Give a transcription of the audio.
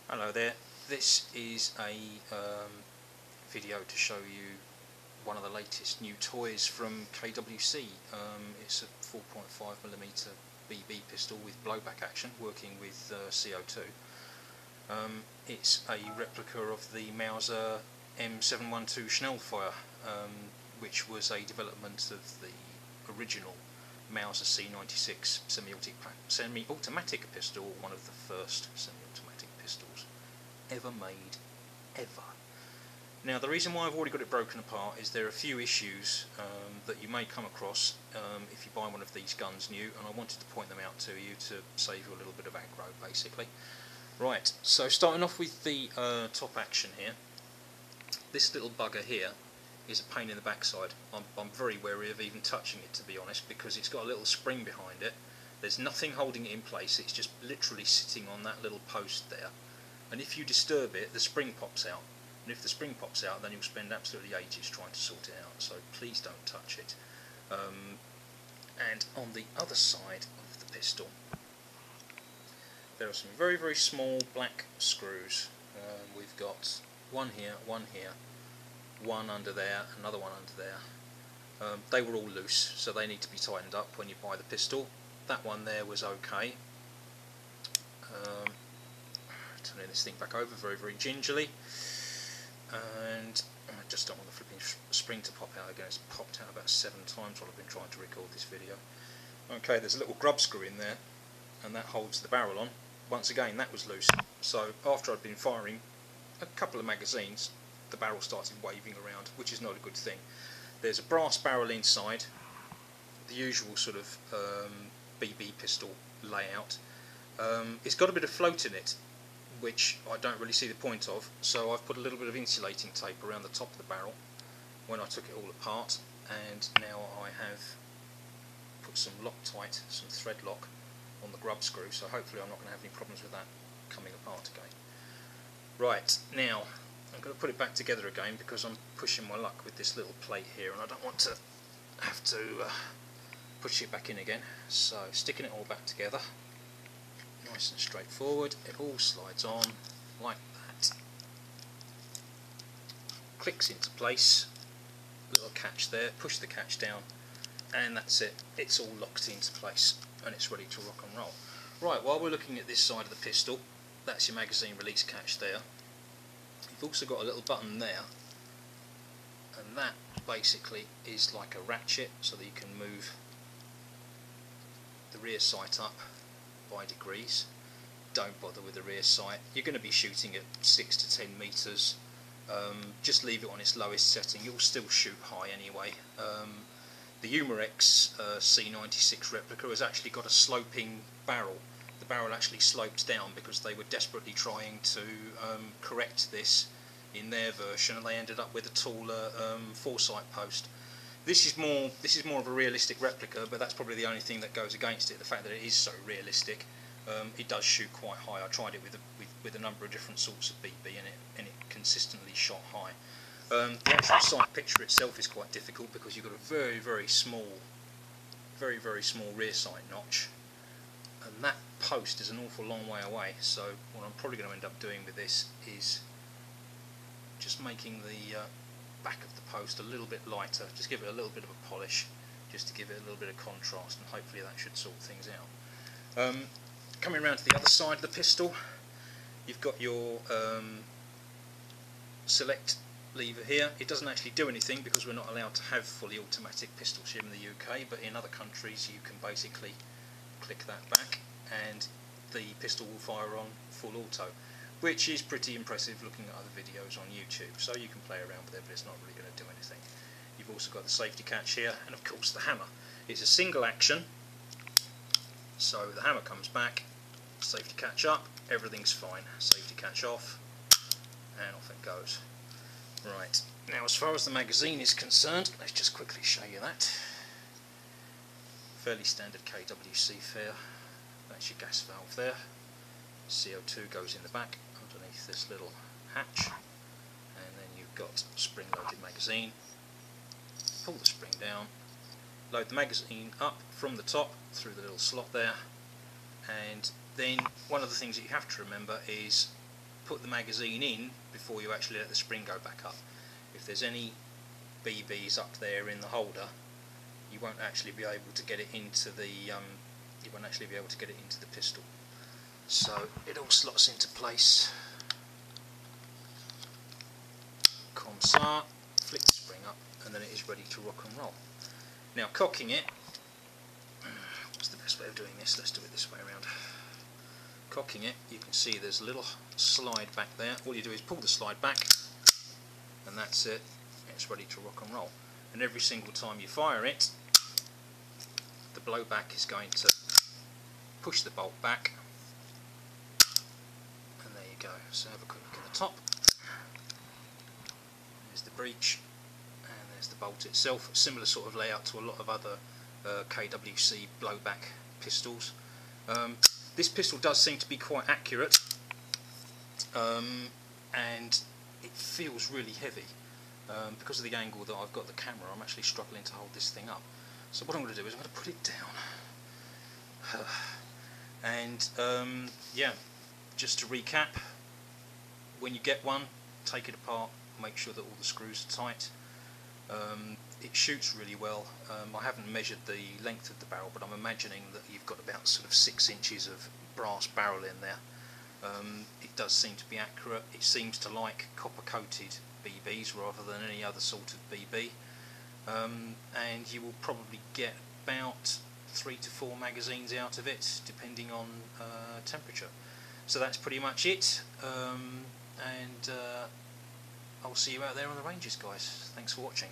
Hello there, this is a video to show you one of the latest new toys from KWC. It's a 4.5mm BB pistol with blowback action, working with CO2. It's a replica of the Mauser M712 Schnellfeuer, which was a development of the original Mauser C96 semi-automatic pistol, one of the first semi-automatic pistols ever made, ever. Now, the reason why I've already got it broken apart is there are a few issues that you may come across if you buy one of these guns new, and I wanted to point them out to you to save you a little bit of aggro, basically. Right, so starting off with the top action here, this little bugger here is a pain in the backside. I'm very wary of even touching it, to be honest, because it's got a little spring behind it. There's nothing holding it in place, it's just literally sitting on that little post there, and if you disturb it, the spring pops out, and if the spring pops out, then you'll spend absolutely ages trying to sort it out, so please don't touch it. And on the other side of the pistol, there are some very, very small black screws. We've got one here, one under there, another one under there. They were all loose, so they need to be tightened up when you buy the pistol. That one there was okay. Turning this thing back over very, very gingerly, and I just don't want the flipping spring to pop out again. It's popped out about 7 times while I've been trying to record this video. Okay, there's a little grub screw in there, and that holds the barrel on. Once again, that was loose, so after I'd been firing a couple of magazines, the barrel started waving around, which is not a good thing. There's a brass barrel inside, the usual sort of BB pistol layout. It's got a bit of float in it, which I don't really see the point of, so I've put a little bit of insulating tape around the top of the barrel when I took it all apart, and now I have put some Loctite, some thread lock on the grub screw, so hopefully I'm not going to have any problems with that coming apart again. Right, now I'm going to put it back together again because I'm pushing my luck with this little plate here, and I don't want to have to push it back in again. So sticking it all back together, nice and straightforward, it all slides on like that, clicks into place, little catch there, push the catch down, and that's it, it's all locked into place and it's ready to rock and roll. Right, while we're looking at this side of the pistol, that's your magazine release catch there. You've also got a little button there, and that basically is like a ratchet so that you can move the rear sight up by degrees. Don't bother with the rear sight, you're going to be shooting at 6 to 10 metres. Just leave it on its lowest setting, you'll still shoot high anyway. The Umarex C96 replica has actually got a sloping barrel. The barrel actually slopes down because they were desperately trying to correct this in their version, and they ended up with a taller foresight post. This is more of a realistic replica, but that's probably the only thing that goes against it, the fact that it is so realistic. It does shoot quite high. I tried it with a number of different sorts of BB, and it consistently shot high. The actual sight picture itself is quite difficult because you've got a very, very small rear sight notch, and that post is an awful long way away. So what I'm probably going to end up doing with this is just making the back of the post a little bit lighter, just give it a little bit of a polish, just to give it a little bit of contrast, and hopefully that should sort things out. Coming around to the other side of the pistol, you've got your select lever here. It doesn't actually do anything because we're not allowed to have fully automatic pistols here in the UK, but in other countries you can basically click that back and the pistol will fire on full auto, which is pretty impressive looking at other videos on YouTube. So you can play around with it, but it's not really going to do anything. You've also got the safety catch here, and of course the hammer. It's a single action, so the hammer comes back, safety catch up, everything's fine, safety catch off, and off it goes. Right, now as far as the magazine is concerned, let's just quickly show you that. Fairly standard KWC fare. That's your gas valve there. CO2 goes in the back underneath this little hatch, and then you've got spring-loaded magazine. Pull the spring down, load the magazine up from the top through the little slot there, and then one of the things that you have to remember is put the magazine in before you actually let the spring go back up. If there's any BBs up there in the holder, you won't actually be able to get it into the pistol. So it all slots into place. Comme ça, flick the spring up, and then it is ready to rock and roll. Now cocking it, what's the best way of doing this? Let's do it this way around. Cocking it, you can see there's a little slide back there. All you do is pull the slide back, and that's it. It's ready to rock and roll. And every single time you fire it, the blowback is going to push the bolt back, and there you go. So have a quick look at the top. There's the breech, and there's the bolt itself. Similar sort of layout to a lot of other KWC blowback pistols. This pistol does seem to be quite accurate, and it feels really heavy. Because of the angle that I've got the camera, I'm actually struggling to hold this thing up. So what I'm going to do is I'm going to put it down. And yeah, just to recap, when you get one, take it apart, make sure that all the screws are tight. It shoots really well. I haven't measured the length of the barrel, but I'm imagining that you've got about sort of 6 inches of brass barrel in there. It does seem to be accurate. It seems to like copper coated BBs rather than any other sort of BB, and you will probably get about 3 to 4 magazines out of it depending on temperature. So that's pretty much it, and I'll see you out there on the ranges, guys. Thanks for watching.